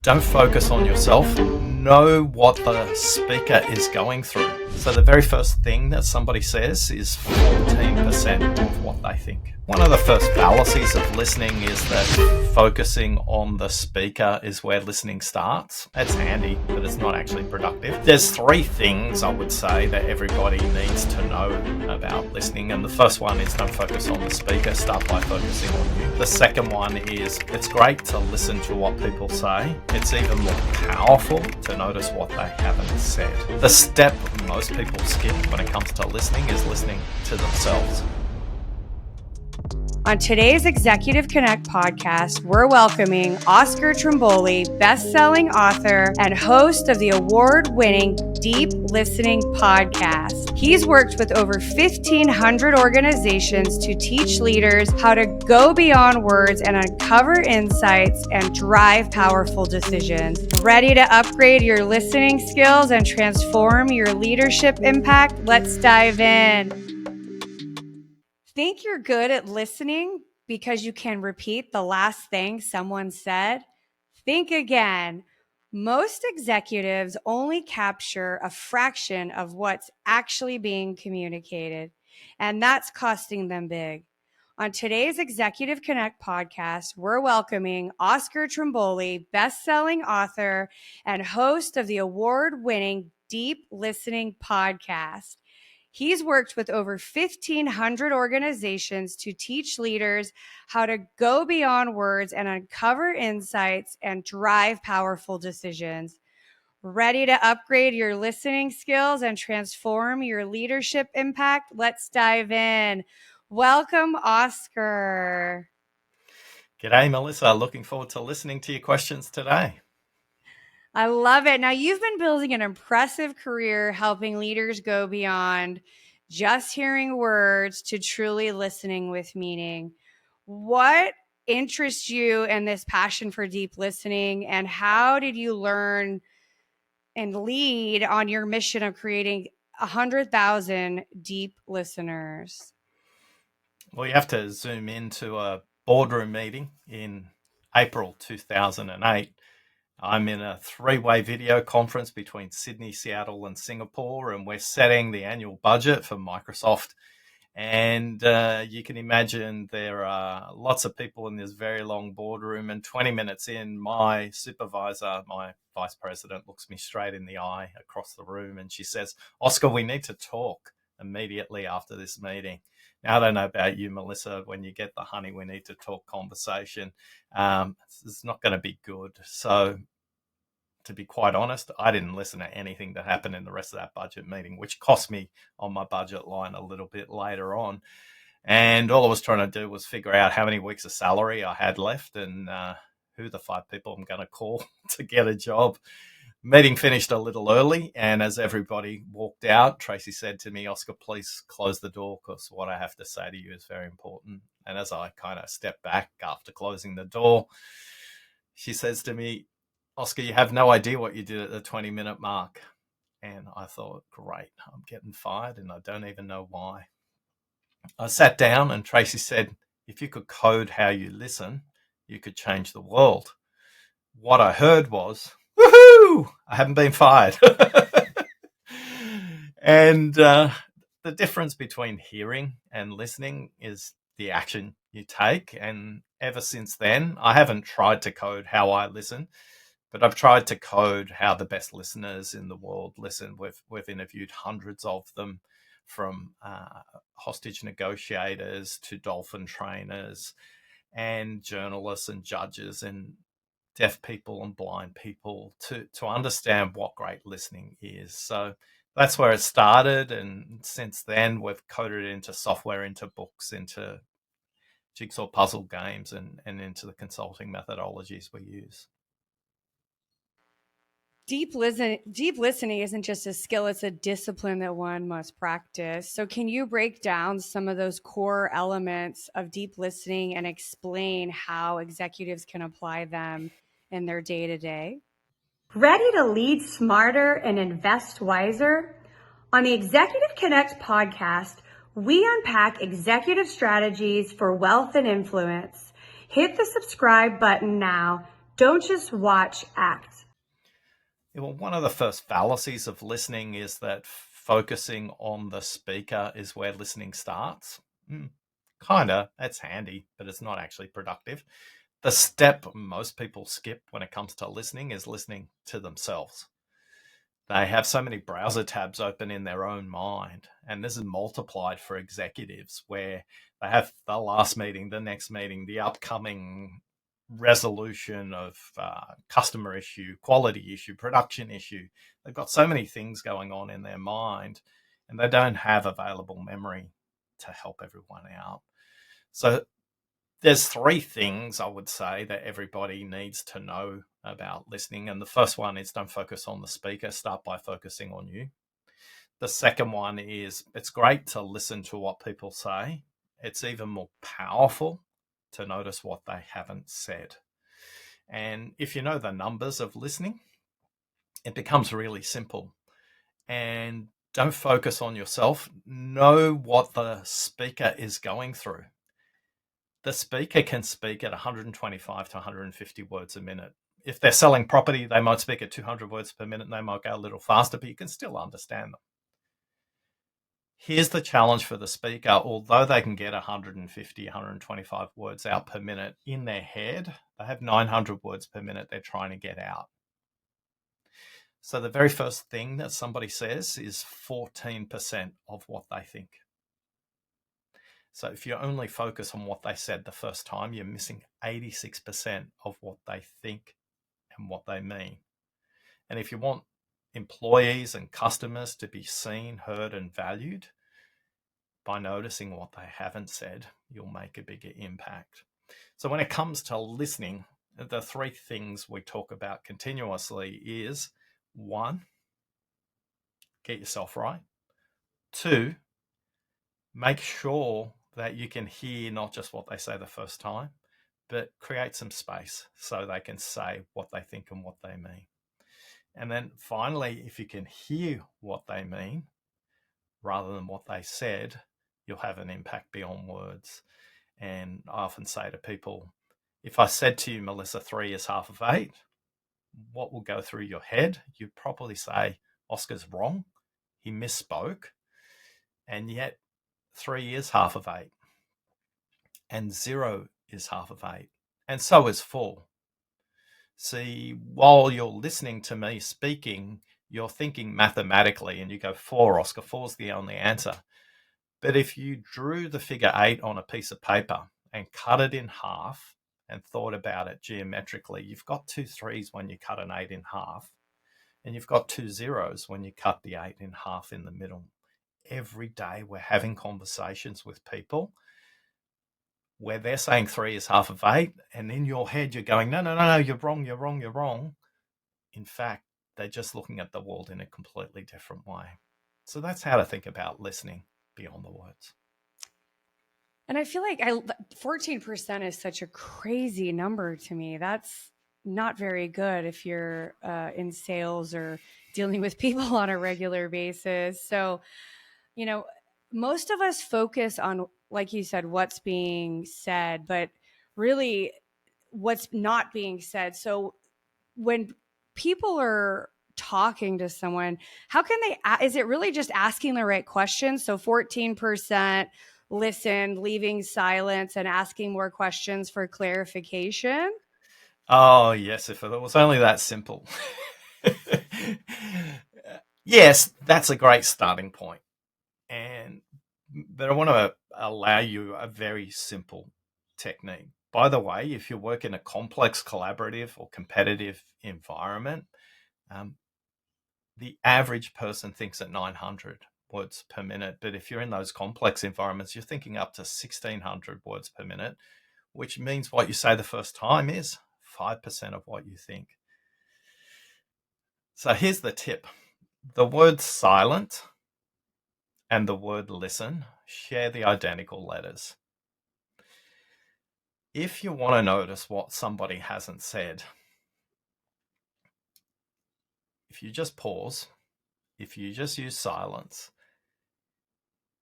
Don't focus on yourself. Know what the speaker is going through. So the very first thing that somebody says is 14% of what they think. One of the first fallacies of listening is that focusing on the speaker is where listening starts. That's handy, but it's not actually productive. There's three things I would say that everybody needs to know about listening. And the first one is don't focus on the speaker, start by focusing on you. The second one is it's great to listen to what people say. It's even more powerful to notice what they haven't said. The step most people skip when it comes to listening is listening to themselves. On today's Executive Connect podcast, we're welcoming Oscar Trimboli, best-selling author and host of the award-winning Deep Listening podcast. He's worked with over 1,500 organizations to teach leaders how to go beyond words and uncover insights and drive powerful decisions. Ready to upgrade your listening skills and transform your leadership impact? Let's dive in. Think you're good at listening because you can repeat the last thing someone said? Think again. Most executives only capture a fraction of what's actually being communicated, and that's costing them big. On today's Executive Connect podcast, we're welcoming Oscar Trimboli, best-selling author and host of the award-winning Deep Listening podcast. He's worked with over 1,500 organizations to teach leaders how to go beyond words and uncover insights and drive powerful decisions. Ready to upgrade your listening skills and transform your leadership impact? Let's dive in. Welcome, Oscar. G'day, Melissa. Looking forward to listening to your questions today. I love it. Now, you've been building an impressive career helping leaders go beyond just hearing words to truly listening with meaning. What interests you in this passion for deep listening, and how did you learn and lead on your mission of creating 100,000 deep listeners? Well, you have to zoom into a boardroom meeting in April 2008. I'm in a three-way video conference between Sydney, Seattle, and Singapore, and we're setting the annual budget for Microsoft. And you can imagine there are lots of people in this very long boardroom, and 20 minutes in, my supervisor, my vice president, looks me straight in the eye across the room, and she says, "Oscar, we need to talk immediately after this meeting." Now, I don't know about you, Melissa, when you get the honey, we need to talk conversation, it's not going to be good. So to be quite honest, I didn't listen to anything that happened in the rest of that budget meeting, which cost me on my budget line a little bit later on. And all I was trying to do was figure out how many weeks of salary I had left and who the 5 people I'm going to call to get a job. Meeting finished a little early, and as everybody walked out, Tracy said to me, "Oscar, please close the door because what I have to say to you is very important." And as I kind of stepped back after closing the door, she says to me, "Oscar, you have no idea what you did at the 20-minute mark." And I thought, great, I'm getting fired and I don't even know why. I sat down and Tracy said, "If you could code how you listen, you could change the world." What I heard was, "Woohoo! I haven't been fired." And the difference between hearing and listening is the action you take. And ever since then, I haven't tried to code how I listen, but I've tried to code how the best listeners in the world listen. We've interviewed hundreds of them, from hostage negotiators to dolphin trainers and journalists and judges and deaf people and blind people to understand what great listening is. So that's where it started. And since then, we've coded it into software, into books, into jigsaw puzzle games, and into the consulting methodologies we use. Deep listening isn't just a skill, it's a discipline that one must practice. So can you break down some of those core elements of deep listening and explain how executives can apply them in their day-to-day? Ready to lead smarter and invest wiser? On the Executive Connect podcast, we unpack executive strategies for wealth and influence. Hit the subscribe button now Don't just watch, act. Yeah, well, one of the first fallacies of listening is that focusing on the speaker is where listening starts. Kinda, it's handy, but it's not actually productive. The step most people skip when it comes to listening is listening to themselves. They have so many browser tabs open in their own mind, and this is multiplied for executives where they have the last meeting, the next meeting, the upcoming resolution of customer issue, quality issue, production issue. They've got so many things going on in their mind, and they don't have available memory to help everyone out. So there's three things I would say that everybody needs to know about listening. And the first one is don't focus on the speaker, start by focusing on you. The second one is it's great to listen to what people say. It's even more powerful to notice what they haven't said. And if you know the numbers of listening, it becomes really simple. And don't focus on yourself. Know what the speaker is going through. The speaker can speak at 125 to 150 words a minute. If they're selling property, they might speak at 200 words per minute and they might go a little faster, but you can still understand them. Here's the challenge for the speaker. Although they can get 150, 125 words out per minute in their head, they have 900 words per minute they're trying to get out. So the very first thing that somebody says is 14% of what they think. So if you only focus on what they said the first time, you're missing 86% of what they think and what they mean. And if you want employees and customers to be seen, heard, and valued, by noticing what they haven't said, you'll make a bigger impact. So when it comes to listening, the three things we talk about continuously is 1, get yourself right. 2, make sure that you can hear not just what they say the first time, but create some space so they can say what they think and what they mean. And then finally, if you can hear what they mean rather than what they said, you'll have an impact beyond words. And I often say to people, if I said to you, Melissa, 3 is half of 8, what will go through your head? You'd probably say, Oscar's wrong. He misspoke. And yet 3 is half of 8. And 0 is half of 8. And so is 4. See, while you're listening to me speaking, you're thinking mathematically and you go 4, Oscar, 4's the only answer. But if you drew the figure 8 on a piece of paper and cut it in half and thought about it geometrically, you've got 2 3s when you cut an 8 in half, and you've got 2 zeros when you cut the 8 in half in the middle. Every day we're having conversations with people where they're saying 3 is half of 8, and in your head you're going, no, you're wrong. In fact, they're just looking at the world in a completely different way. So that's how to think about listening beyond the words. And I feel like 14% is such a crazy number to me. That's not very good if you're in sales or dealing with people on a regular basis. So, most of us focus on, like you said, what's being said, but really what's not being said. So when people are talking to someone, how can they, is it really just asking the right questions? So 14% listen, leaving silence, and asking more questions for clarification. Oh, yes, if it was only that simple. Yes, that's a great starting point. But I want to allow you a very simple technique. By the way, if you work in a complex collaborative or competitive environment, the average person thinks at 900 words per minute. But if you're in those complex environments, you're thinking up to 1600 words per minute, which means what you say the first time is 5% of what you think. So here's the tip. The word silent and the word listen share the identical letters. If you want to notice what somebody hasn't said, if you just pause, if you just use silence,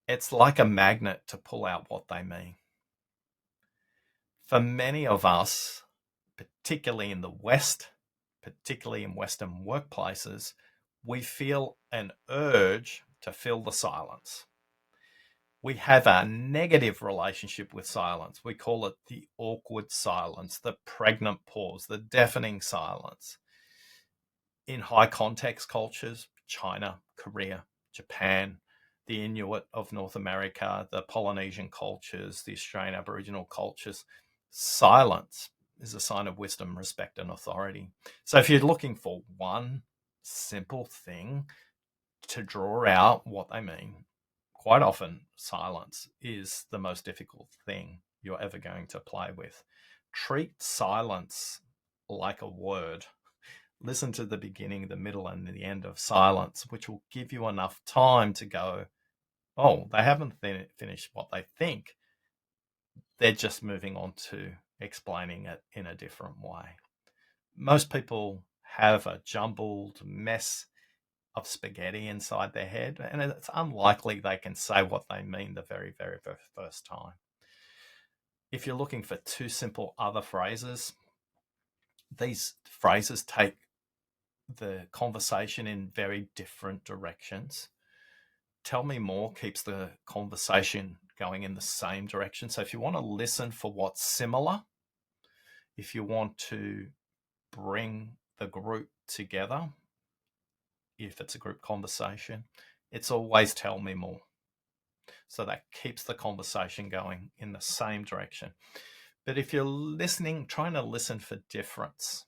it's like a magnet to pull out what they mean. For many of us, particularly in the West, particularly in Western workplaces, we feel an urge to fill the silence. We have a negative relationship with silence. We call it the awkward silence, the pregnant pause, the deafening silence. In high context cultures, China, Korea, Japan, the Inuit of North America, the Polynesian cultures, the Australian Aboriginal cultures, silence is a sign of wisdom, respect, and authority. So if you're looking for one simple thing to draw out what they mean, quite often silence is the most difficult thing you're ever going to play with. Treat silence like a word. Listen to the beginning, the middle, and the end of silence, which will give you enough time to go, oh, they haven't finished what they think. They're just moving on to explaining it in a different way. Most people have a jumbled mess of spaghetti inside their head, and it's unlikely they can say what they mean the very, very first time. If you're looking for two simple other phrases, these phrases take the conversation in very different directions. Tell me more keeps the conversation going in the same direction. So if you want to listen for what's similar, if you want to bring the group together, if it's a group conversation, it's always tell me more. So that keeps the conversation going in the same direction. But if you're listening, trying to listen for difference,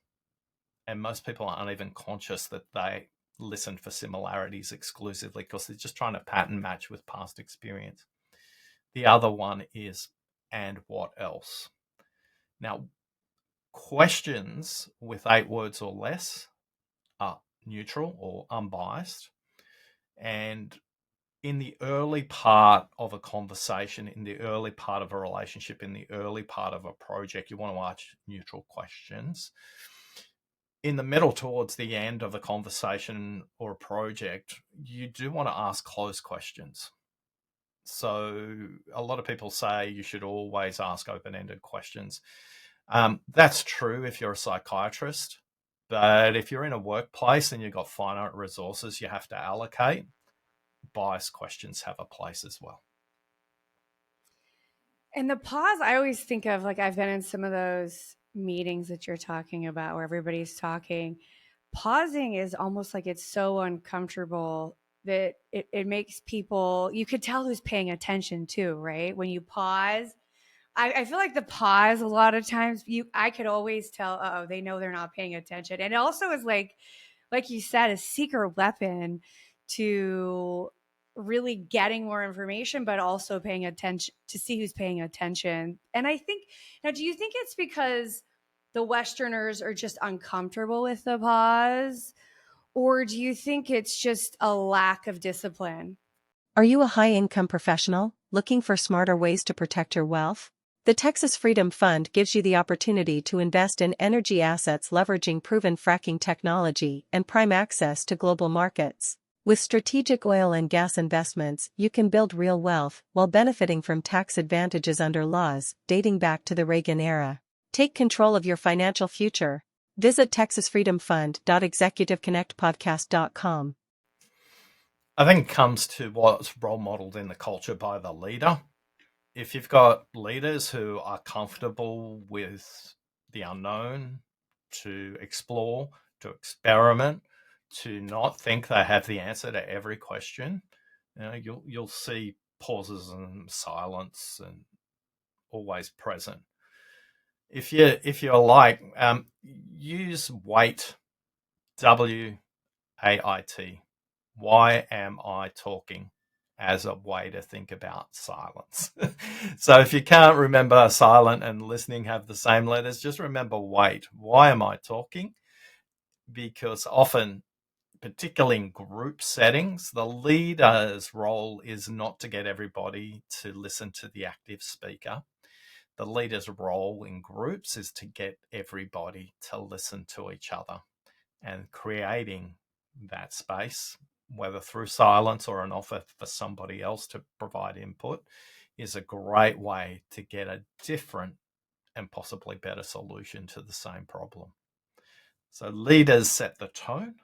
and most people aren't even conscious that they listen for similarities exclusively because they're just trying to pattern match with past experience. The other one is, and what else? Now, questions with 8 words or less are neutral or unbiased. And in the early part of a conversation, in the early part of a relationship, in the early part of a project, you want to ask neutral questions. In the middle, towards the end of a conversation or a project, you do want to ask closed questions. So a lot of people say you should always ask open-ended questions. That's true if you're a psychiatrist, but if you're in a workplace and you've got finite resources you have to allocate, biased questions have a place as well. And the pause, I always think of, like, I've been in some of those meetings that you're talking about where everybody's talking. Pausing is almost like it's so uncomfortable that it makes people, you could tell who's paying attention too, right? When you pause, I feel like the pause a lot of times I could always tell, oh, they know they're not paying attention. And it also is like you said, a secret weapon to really getting more information, but also paying attention to see who's paying attention. And I think, now, do you think it's because the Westerners are just uncomfortable with the pause? Or do you think it's just a lack of discipline? Are you a high-income professional looking for smarter ways to protect your wealth? The Texas Freedom Fund gives you the opportunity to invest in energy assets leveraging proven fracking technology and prime access to global markets. With strategic oil and gas investments, you can build real wealth while benefiting from tax advantages under laws dating back to the Reagan era. Take control of your financial future. Visit texasfreedomfund.executiveconnectpodcast.com. I think it comes to what's role modeled in the culture by the leader. If you've got leaders who are comfortable with the unknown, to explore, to experiment, to not think they have the answer to every question, you'll see pauses and silence and always present. If you're like, use WAIT, WAIT. Why am I talking? As a way to think about silence. So if you can't remember silent and listening have the same letters, just remember wait. Why am I talking? Because often, particularly in group settings, the leader's role is not to get everybody to listen to the active speaker. The leader's role in groups is to get everybody to listen to each other, and creating that space, whether through silence or an offer for somebody else to provide input, is a great way to get a different and possibly better solution to the same problem. So leaders set the tone.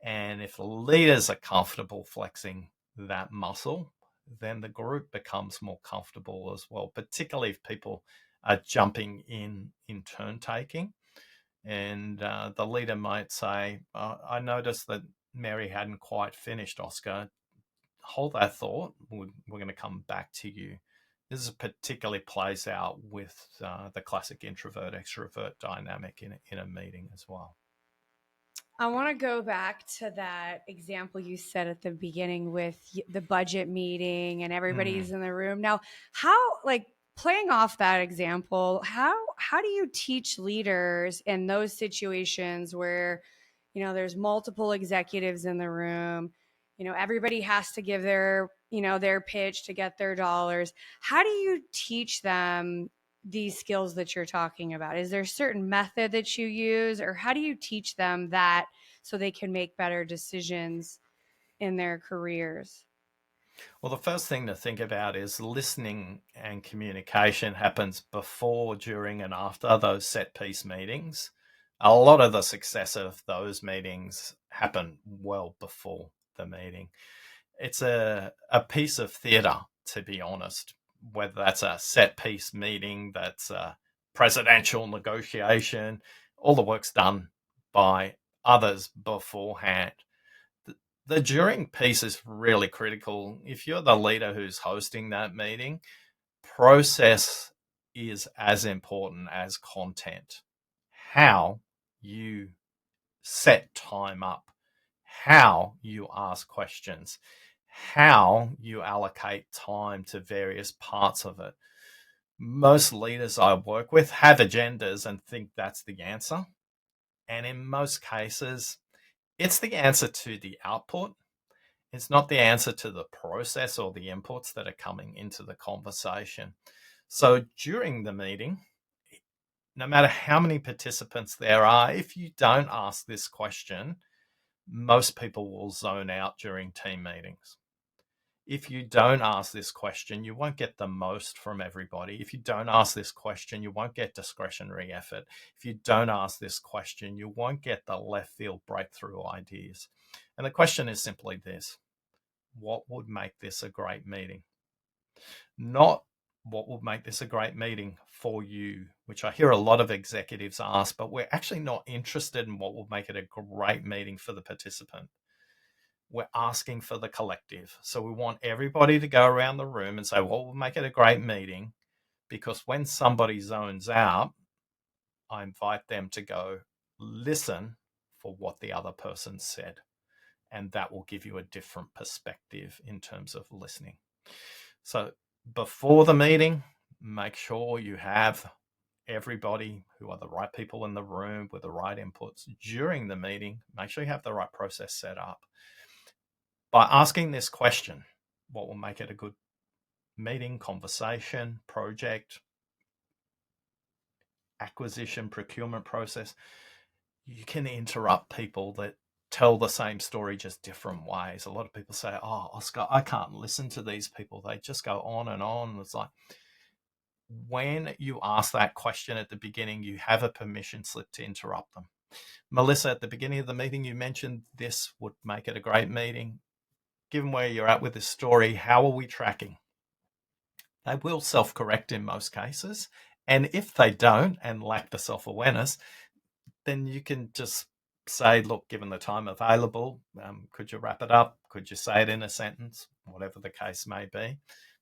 And if leaders are comfortable flexing that muscle, then the group becomes more comfortable as well, particularly if people are jumping in turn taking. And the leader might say, I noticed that Mary hadn't quite finished, Oscar. Hold that thought. We're going to come back to you. This particularly plays out with the classic introvert-extrovert dynamic in a meeting as well. I want to go back to that example you said at the beginning with the budget meeting and everybody's in the room. Now, how, like, playing off that example, how do you teach leaders in those situations where, there's multiple executives in the room, everybody has to give their, their pitch to get their dollars. How do you teach them these skills that you're talking about? Is there a certain method that you use, or how do you teach them that so they can make better decisions in their careers? Well, the first thing to think about is listening and communication happens before, during, and after those set piece meetings. A lot of the success of those meetings happen well before the meeting. It's a piece of theatre, to be honest, whether that's a set piece meeting, that's a presidential negotiation, all the work's done by others beforehand. The during piece is really critical. If you're the leader who's hosting that meeting, process is as important as content. How you set time up, how you ask questions, how you allocate time to various parts of it. Most leaders I work with have agendas and think that's the answer. And in most cases, it's the answer to the output. It's not the answer to the process or the inputs that are coming into the conversation. So during the meeting, no matter how many participants there are, if you don't ask this question, most people will zone out during team meetings. If you don't ask this question, you won't get the most from everybody. If you don't ask this question, you won't get discretionary effort. If you don't ask this question, you won't get the left field breakthrough ideas. And the question is simply this: what would make this a great meeting? Not what would make this a great meeting for you, which I hear a lot of executives ask, but we're actually not interested in what will make it a great meeting for the participant. We're asking for the collective. So we want everybody to go around the room and say, what will make it a great meeting? Because when somebody zones out, I invite them to go listen for what the other person said. And that will give you a different perspective in terms of listening. So before the meeting, make sure you have everybody who are the right people in the room with the right inputs. During the meeting, make sure you have the right process set up. By asking this question, what will make it a good meeting, conversation, project, acquisition, procurement process, you can interrupt people that tell the same story just different ways. A lot of people say, oh, Oscar, I can't listen to these people. They just go on and on. It's like, when you ask that question at the beginning, you have a permission slip to interrupt them. Melissa, at the beginning of the meeting, you mentioned this would make it a great meeting. Given where you're at with this story, how are we tracking? They will self-correct in most cases. And if they don't and lack the self-awareness, then you can just say, look, given the time available, could you wrap it up? Could you say it in a sentence? Whatever the case may be.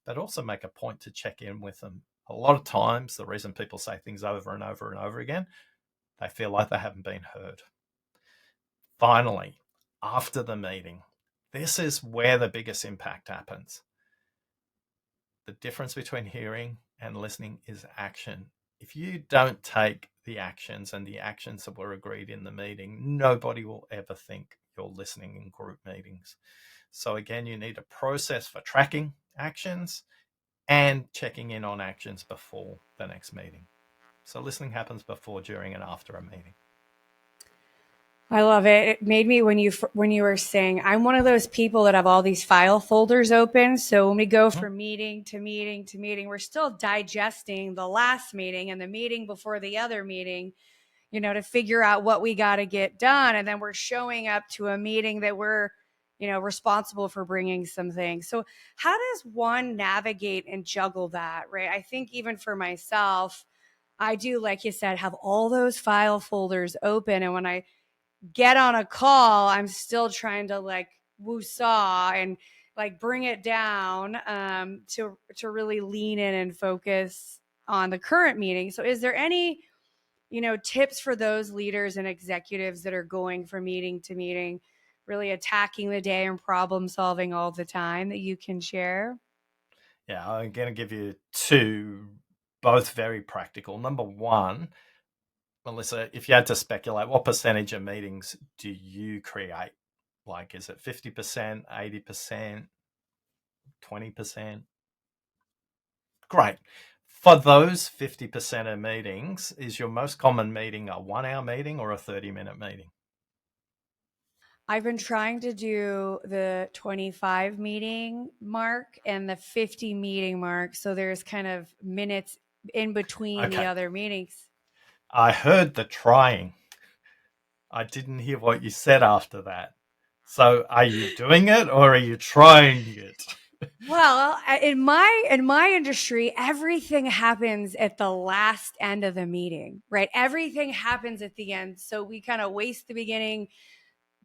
But also make a point to check in with them. A lot of times, the reason people say things over and over and over again, they feel like they haven't been heard. Finally, after the meeting, this is where the biggest impact happens. The difference between hearing and listening is action. If you don't take the actions and the actions that were agreed in the meeting, nobody will ever think you're listening in group meetings. So again, you need a process for tracking actions and checking in on actions before the next meeting. So listening happens before, during, and after a meeting. I love it. It made me when you were saying I'm one of those people that have all these file folders open. So when we go from meeting to meeting to meeting, we're still digesting the last meeting and the meeting before the other meeting, to figure out what we got to get done. And then we're showing up to a meeting that we're, responsible for bringing some things. So how does one navigate and juggle that, right? I think even for myself, I do, like you said, have all those file folders open. And when I get on a call, I'm still trying to like woo-saw and like bring it down to really lean in and focus on the current meeting. So is there any, tips for those leaders and executives that are going from meeting to meeting, really attacking the day and problem solving all the time that you can share? Yeah, I'm going to give you two, both very practical. Number one, Melissa, if you had to speculate, what percentage of meetings do you create? Like, is it 50%, 80%, 20%? Great. For those 50% of meetings, is your most common meeting a 1 hour meeting or a 30-minute meeting? I've been trying to do the 25 meeting mark and the 50 meeting mark. So there's kind of minutes in between the Okay. other meetings. I heard the trying. I didn't hear what you said after that. So are you doing it or are you trying it? Well, in my industry, everything happens at the last end of the meeting, right? Everything happens at the end. So we kind of waste the beginning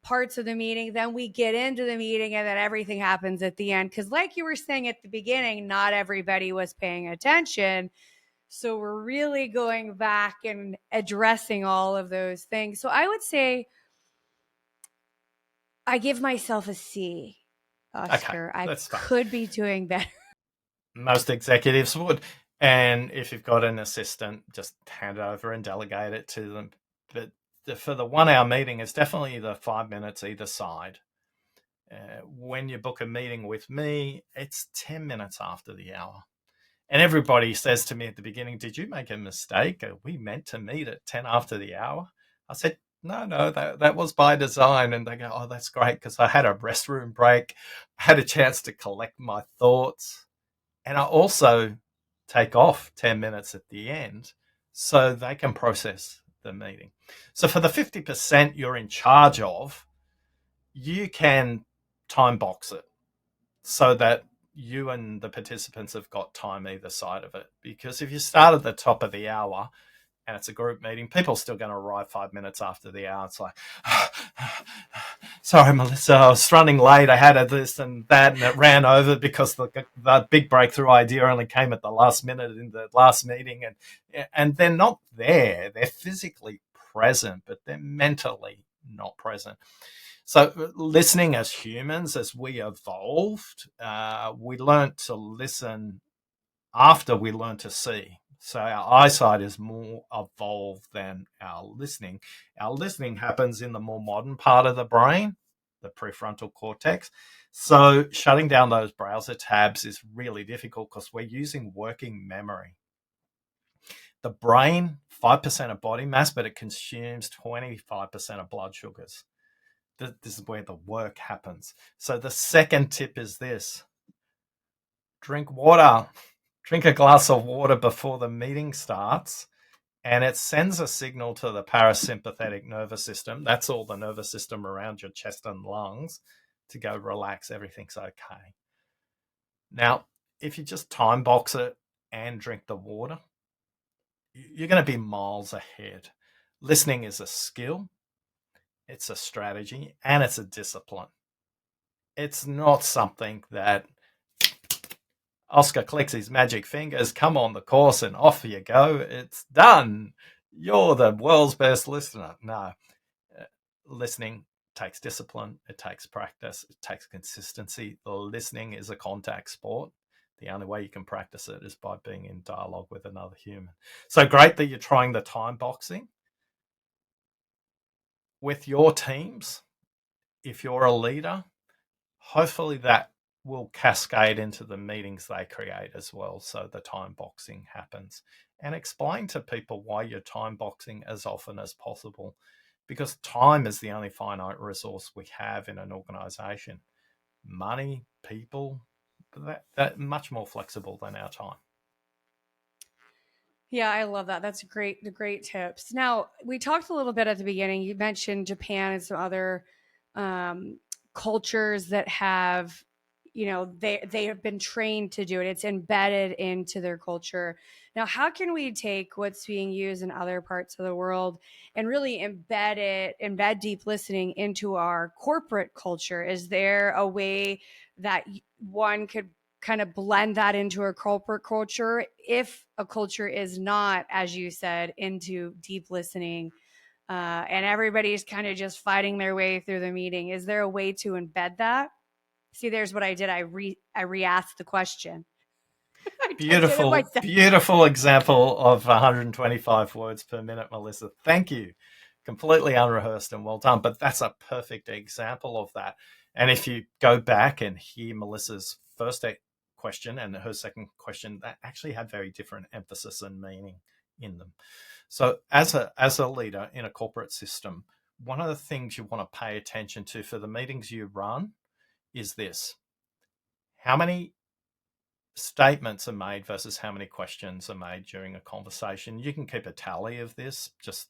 parts of the meeting, then we get into the meeting, and then everything happens at the end. Because, like you were saying at the beginning, not everybody was paying attention. So we're really going back and addressing all of those things. So I would say I give myself a C, Okay, Oscar. I that's fine. could be doing better. Most executives would. And if you've got an assistant, just hand it over and delegate it to them. But for the 1 hour meeting, it's definitely the 5 minutes either side. When you book a meeting with me, it's 10 minutes after the hour. And everybody says to me at the beginning, did you make a mistake? Are we meant to meet at 10 after the hour? I said, no, that was by design. And they go, oh, that's great, because I had a restroom break. I had a chance to collect my thoughts. And I also take off 10 minutes at the end so they can process the meeting. So for the 50% you're in charge of, you can time box it so that you and the participants have got time either side of it. Because if you start at the top of the hour and it's a group meeting, people are still going to arrive 5 minutes after the hour. It's like, sorry, Melissa, I was running late. I had this and that, and it ran over because the big breakthrough idea only came at the last minute in the last meeting. And they're not there. They're physically present, but they're mentally not present. So listening as humans, as we evolved, we learned to listen after we learned to see. So our eyesight is more evolved than our listening. Our listening happens in the more modern part of the brain, the prefrontal cortex. So shutting down those browser tabs is really difficult because we're using working memory. The brain, 5% of body mass, but it consumes 25% of blood sugars. This is where the work happens. So the second tip is this: drink water. Drink a glass of water before the meeting starts, and it sends a signal to the parasympathetic nervous system. That's all the nervous system around your chest and lungs, to go relax. Everything's okay. Now, if you just time box it and drink the water, you're going to be miles ahead. Listening is a skill, it's a strategy, and it's a discipline. It's not something that Oscar clicks his magic fingers, come on the course, and off you go. It's done. You're the world's best listener. No, listening takes discipline. It takes practice. It takes consistency. Listening is a contact sport. The only way you can practice it is by being in dialogue with another human. So great that you're trying the time boxing with your teams. If you're a leader, hopefully that will cascade into the meetings they create as well. So the time boxing happens. And explain to people why you're time boxing as often as possible. because time is the only finite resource we have in an organization. Money, people, that much more flexible than our time. Yeah, I love that. That's great. The great tips. Now, we talked a little bit at the beginning. You mentioned Japan and some other cultures that have, they have been trained to do it. It's embedded into their culture. Now, how can we take what's being used in other parts of the world and really embed deep listening into our corporate culture? Is there a way that one could kind of blend that into a corporate culture if a culture is not, as you said, into deep listening, and everybody's kind of just fighting their way through the meeting? Is there a way to embed that? See, there's what I did. I re-asked the question. I did it Beautiful, myself. beautiful example of 125 words per minute, Melissa. Thank you. Completely unrehearsed and well done. But that's a perfect example of that. And if you go back and hear Melissa's first question and her second question, that actually had very different emphasis and meaning in them. So as a leader in a corporate system, one of the things you want to pay attention to for the meetings you run is this: how many statements are made versus how many questions are made during a conversation. You can keep a tally of this. Just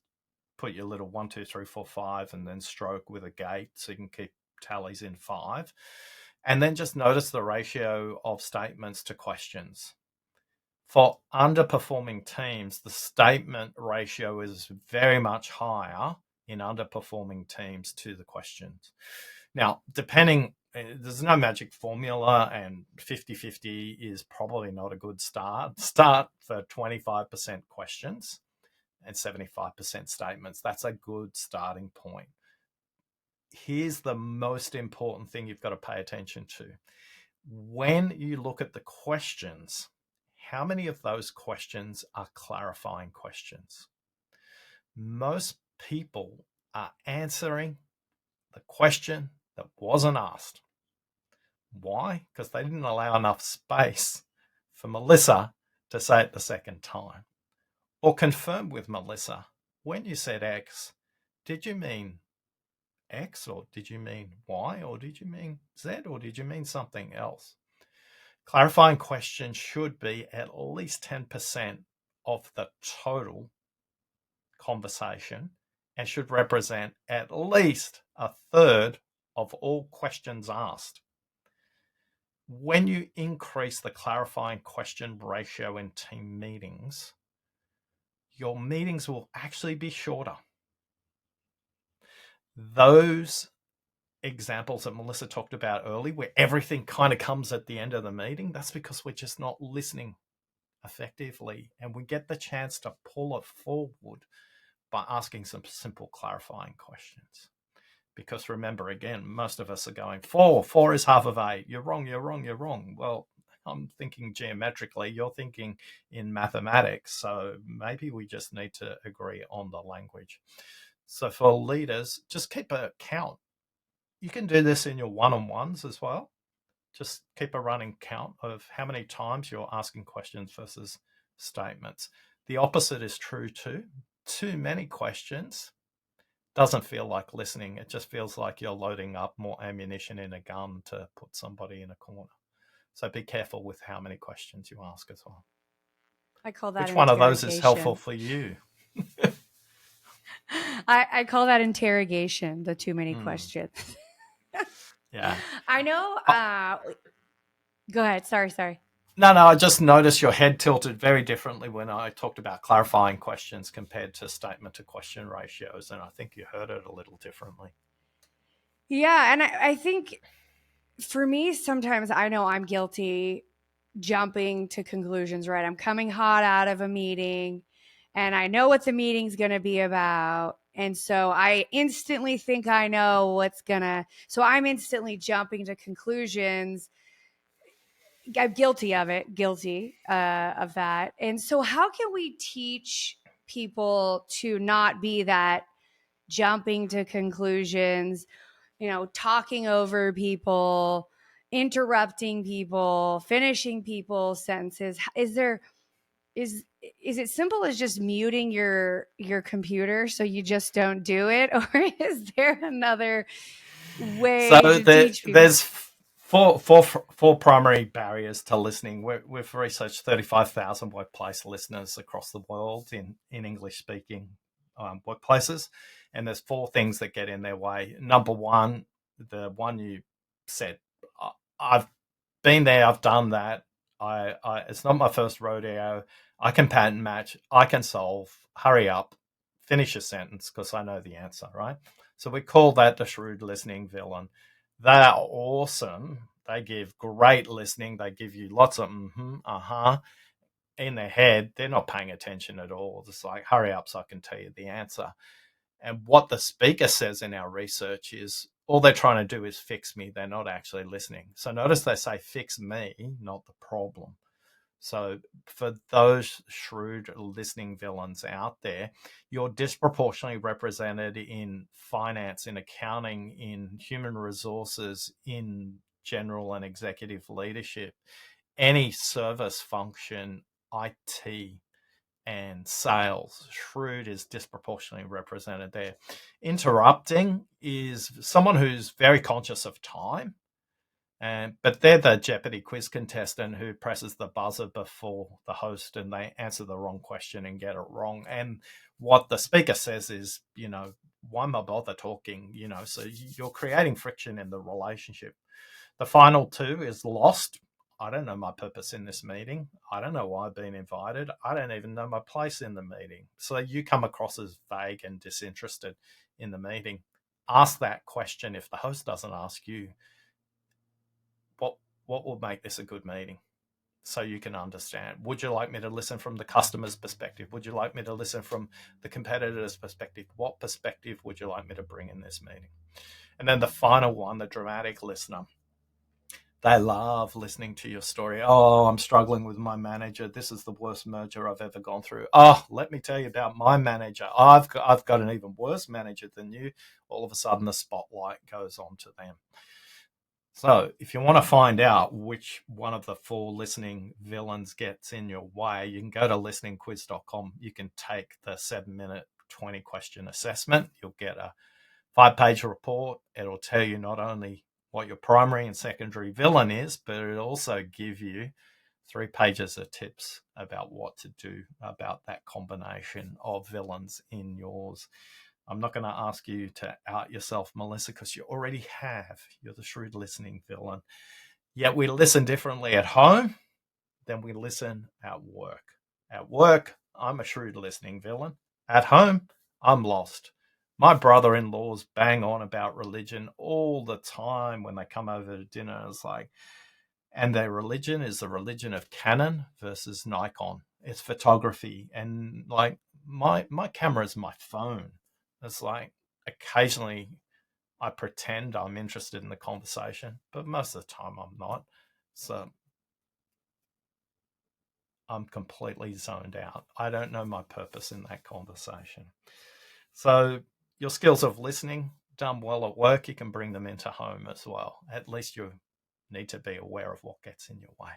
put your little 1, 2, 3, 4, 5 and then stroke with a gate so you can keep tallies in 5. And then just notice the ratio of statements to questions. For underperforming teams, the statement ratio is very much higher in underperforming teams to the questions. Now, there's no magic formula, and 50-50 is probably not a good start. Start for 25% questions and 75% statements. That's a good starting point. Here's the most important thing you've got to pay attention to. When you look at the questions, how many of those questions are clarifying questions? Most people are answering the question that wasn't asked. Why? Because they didn't allow enough space for Melissa to say it the second time. Or confirm with Melissa, when you said X, did you mean X, or did you mean Y, or did you mean Z, or did you mean something else? Clarifying questions should be at least 10% of the total conversation and should represent at least a third of all questions asked. When you increase the clarifying question ratio in team meetings, your meetings will actually be shorter. Those examples that Melissa talked about early, where everything kind of comes at the end of the meeting, that's because we're just not listening effectively, and we get the chance to pull it forward by asking some simple clarifying questions. Because remember, again, most of us are going, 4 is half of 8. You're wrong, you're wrong, you're wrong. Well, I'm thinking geometrically, you're thinking in mathematics. So maybe we just need to agree on the language. So for leaders, just keep a count. You can do this in your one-on-ones as well. Just keep a running count of how many times you're asking questions versus statements. The opposite is true too. Too many questions doesn't feel like listening. It just feels like you're loading up more ammunition in a gun to put somebody in a corner. So be careful with how many questions you ask as well. I call that Which one of those is helpful for you? I call that interrogation, the too many questions. Yeah. I know. Go ahead. Sorry. No, I just noticed your head tilted very differently when I talked about clarifying questions compared to statement to question ratios. And I think you heard it a little differently. Yeah. And I think for me, sometimes I know I'm guilty jumping to conclusions, right? I'm coming hot out of a meeting and I know what the meeting's going to be about. And so I instantly think I know so I'm instantly jumping to conclusions. I'm guilty of that. And so how can we teach people to not be that jumping to conclusions, talking over people, interrupting people, finishing people's sentences? Is there is it simple as just muting your computer so you just don't do it, or is there another So way to teach people? there's four primary barriers to listening. We've researched 35,000 workplace listeners across the world in English speaking workplaces, and there's four things that get in their way. Number one, the one you said, I've been there, I've done that. It's not my first rodeo. I can pattern match. I can solve. Hurry up, finish a sentence because I know the answer, right? So we call that the shrewd listening villain. They are awesome. They give great listening. They give you lots of in their head. They're not paying attention at all. Just like, hurry up so I can tell you the answer. And what the speaker says in our research is all they're trying to do is fix me. They're not actually listening. So notice they say fix me, not the problem. So for those shrewd listening villains out there, you're disproportionately represented in finance, in accounting, in human resources, in general and executive leadership, any service function, IT, and sales. Shrewd is disproportionately represented there. Interrupting is someone who's very conscious of time, but they're the Jeopardy quiz contestant who presses the buzzer before the host and they answer the wrong question and get it wrong. And what the speaker says is, why am I bother talking? So you're creating friction in the relationship. The final two is lost. I don't know my purpose in this meeting. I don't know why I've been invited. I don't even know my place in the meeting. So you come across as vague and disinterested in the meeting. Ask that question if the host doesn't ask you. What will make this a good meeting? So you can understand. Would you like me to listen from the customer's perspective? Would you like me to listen from the competitor's perspective? What perspective would you like me to bring in this meeting? And then the final one, the dramatic listener. They love listening to your story. Oh, I'm struggling with my manager. This is the worst merger I've ever gone through. Oh, let me tell you about my manager. I've got an even worse manager than you. All of a sudden, the spotlight goes on to them. So if you want to find out which one of the four listening villains gets in your way, you can go to listeningquiz.com. You can take the 7-minute 20-question assessment. You'll get a 5-page report. It'll tell you not only what your primary and secondary villain is, but it'll also give you 3 pages of tips about what to do about that combination of villains in yours. I'm not going to ask you to out yourself, Melissa, because you already have. You're the shrewd listening villain. Yet we listen differently at home than we listen at work. At work, I'm a shrewd listening villain. At home, I'm lost. My brother-in-laws bang on about religion all the time when they come over to dinner. It's like, and their religion is the religion of Canon versus Nikon. It's photography. And like my camera is my phone. It's like occasionally I pretend I'm interested in the conversation, but most of the time I'm not. So I'm completely zoned out. I don't know my purpose in that conversation. So your skills of listening done well at work, you can bring them into home as well. At least you need to be aware of what gets in your way.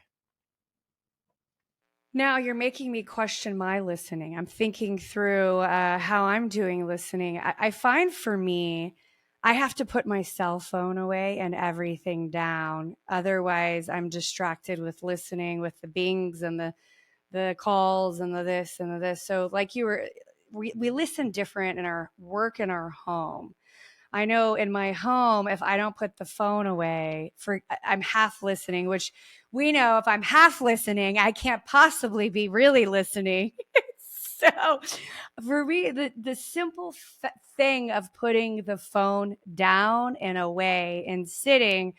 Now you're making me question my listening. I'm thinking through how I'm doing listening. I find for me, I have to put my cell phone away and everything down. Otherwise, I'm distracted with listening, with the bings and the calls and the this and the this. So like we listen different in our work and our home. I know in my home, if I don't put the phone away, I'm half listening, which we know if I'm half listening, I can't possibly be really listening. So for me, the simple thing of putting the phone down and away and sitting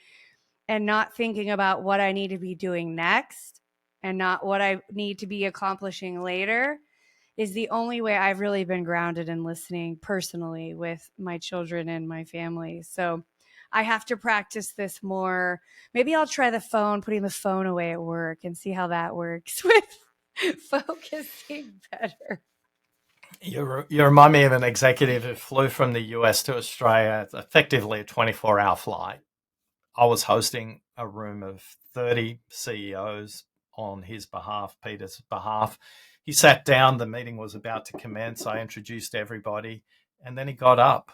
and not thinking about what I need to be doing next and not what I need to be accomplishing later is the only way I've really been grounded in listening personally with my children and my family. So I have to practice this more. Maybe I'll try putting the phone away at work and see how that works with focusing better. You remind me of an executive who flew from the US to Australia. It's effectively a 24-hour flight. I was hosting a room of 30 CEOs on his behalf, Peter's behalf. He sat down. The meeting was about to commence. I introduced everybody, and then he got up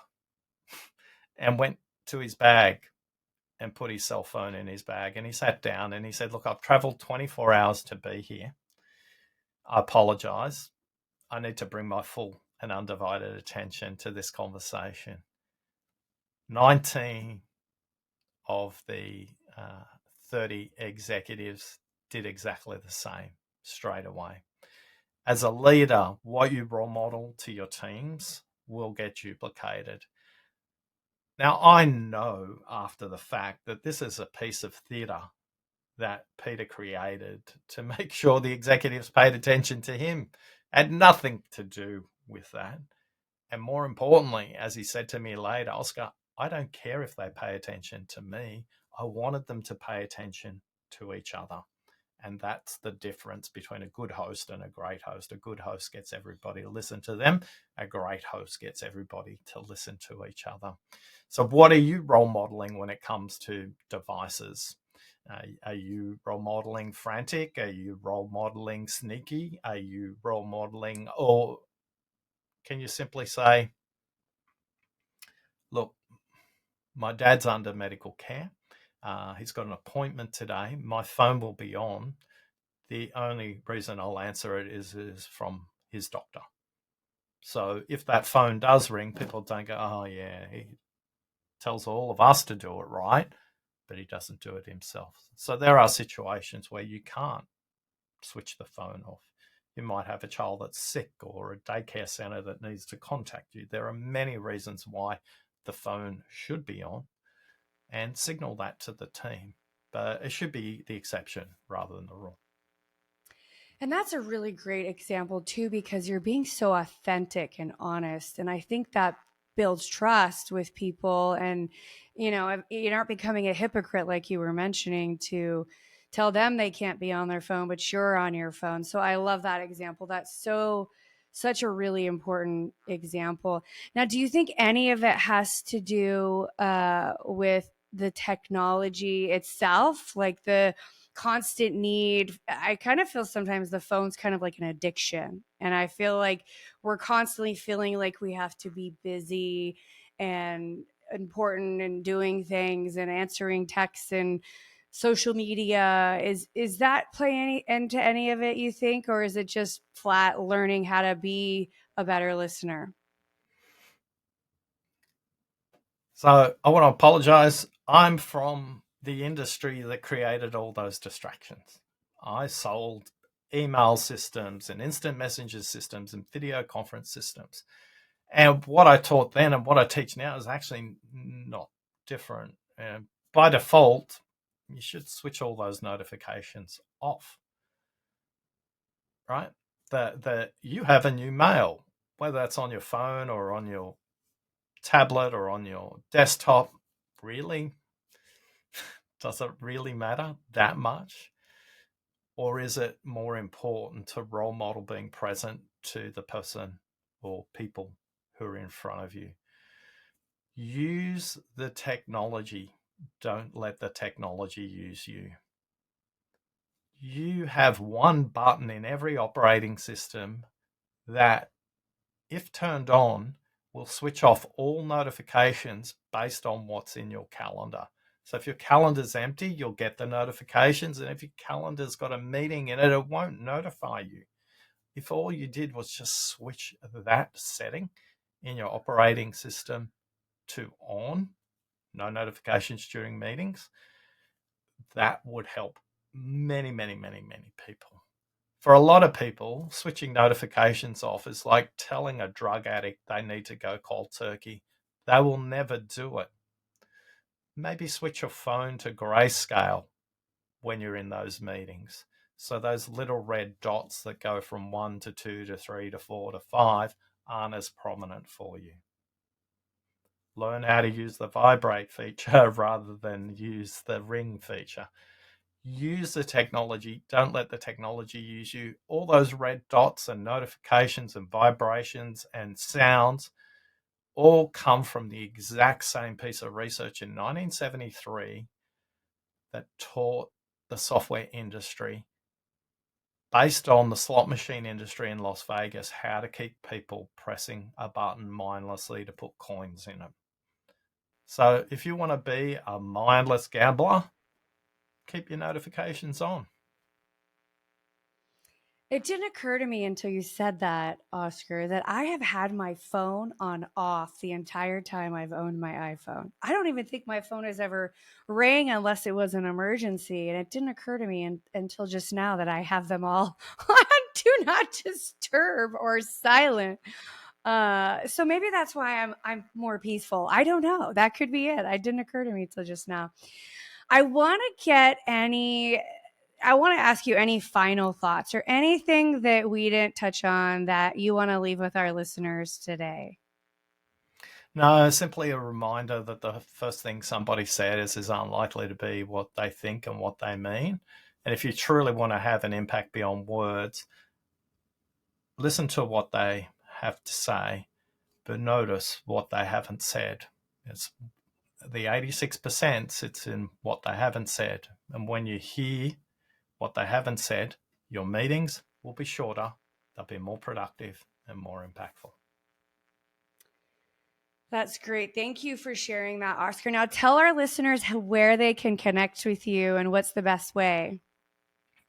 and went to his bag and put his cell phone in his bag, and he sat down and he said, look, I've traveled 24 hours to be here. I apologize. I need to bring my full and undivided attention to this conversation. 19 of the 30 executives did exactly the same straight away. As a leader, what you role model to your teams will get duplicated. Now, I know after the fact that this is a piece of theatre that Peter created to make sure the executives paid attention to him. It had nothing to do with that. And more importantly, as he said to me later, Oscar, I don't care if they pay attention to me. I wanted them to pay attention to each other. And that's the difference between a good host and a great host. A good host gets everybody to listen to them. A great host gets everybody to listen to each other. So what are you role modeling when it comes to devices? Are you role modeling frantic? Are you role modeling sneaky? Are you role modeling, or can you simply say, look, my dad's under medical care. He's got an appointment today. My phone will be on. The only reason I'll answer it is from his doctor. So if that phone does ring, people don't go, oh, yeah, he tells all of us to do it, right? But he doesn't do it himself. So there are situations where you can't switch the phone off. You might have a child that's sick or a daycare center that needs to contact you. There are many reasons why the phone should be on, and signal that to the team. But it should be the exception rather than the rule. And that's a really great example too, because you're being so authentic and honest. And I think that builds trust with people. And, you know, you're not becoming a hypocrite, like you were mentioning, to tell them they can't be on their phone, but you're on your phone. So I love that example. That's such a really important example. Now, do you think any of it has to do with the technology itself, like the constant need? I kind of feel sometimes the phone's kind of like an addiction, and I feel like we're constantly feeling like we have to be busy and important and doing things and answering texts and social media. Is that play into any of it, you think, or is it just flat learning how to be a better listener? So I want to apologize. I'm from the industry that created all those distractions. I sold email systems and instant messenger systems and video conference systems. And what I taught then and what I teach now is actually not different. By default, you should switch all those notifications off, right? That you have a new mail, whether that's on your phone or on your tablet or on your desktop. Really? Does it really matter that much? Or is it more important to role model being present to the person or people who are in front of you? Use the technology. Don't let the technology use you. You have one button in every operating system that, if turned on, will switch off all notifications based on what's in your calendar. So if your calendar's empty, you'll get the notifications. And if your calendar's got a meeting in it, it won't notify you. If all you did was just switch that setting in your operating system to on, no notifications during meetings, that would help many, many, many, many people. For a lot of people, switching notifications off is like telling a drug addict they need to go cold turkey. They will never do it. Maybe switch your phone to grayscale when you're in those meetings. So those little red dots that go from 1 to 2 to 3 to 4 to 5 aren't as prominent for you. Learn how to use the vibrate feature rather than use the ring feature. Use the technology. Don't let the technology use you. All those red dots and notifications and vibrations and sounds all come from the exact same piece of research in 1973 that taught the software industry based on the slot machine industry in Las Vegas, how to keep people pressing a button mindlessly to put coins in it. So if you want to be a mindless gambler, keep your notifications on. It didn't occur to me until you said that, Oscar, that I have had my phone on off the entire time I've owned my iPhone. I don't even think my phone has ever rang unless it was an emergency. And it didn't occur to me until just now that I have them all on do not disturb or silent. So maybe that's why I'm more peaceful. I don't know. That could be it. It didn't occur to me until just now. I want to ask you any final thoughts or anything that we didn't touch on that you want to leave with our listeners today. No, simply a reminder that the first thing somebody says is unlikely to be what they think and what they mean. And if you truly want to have an impact beyond words, listen to what they have to say, but notice what they haven't said. It's the 86% sits in what they haven't said. And when you hear what they haven't said, your meetings will be shorter, they'll be more productive and more impactful. That's great. Thank you for sharing that, Oscar. Now tell our listeners where they can connect with you and what's the best way.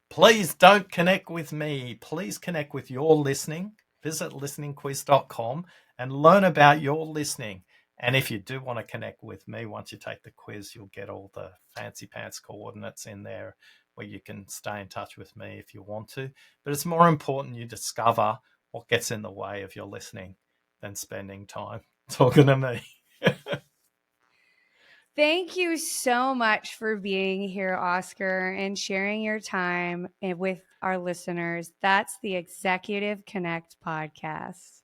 Please don't connect with me. Please connect with your listening. Visit listeningquiz.com and learn about your listening. And if you do want to connect with me, once you take the quiz, you'll get all the fancy pants coordinates in there where you can stay in touch with me if you want to. But it's more important you discover what gets in the way of your listening than spending time talking to me. Thank you so much for being here, Oscar, and sharing your time with our listeners. That's the Executive Connect podcast.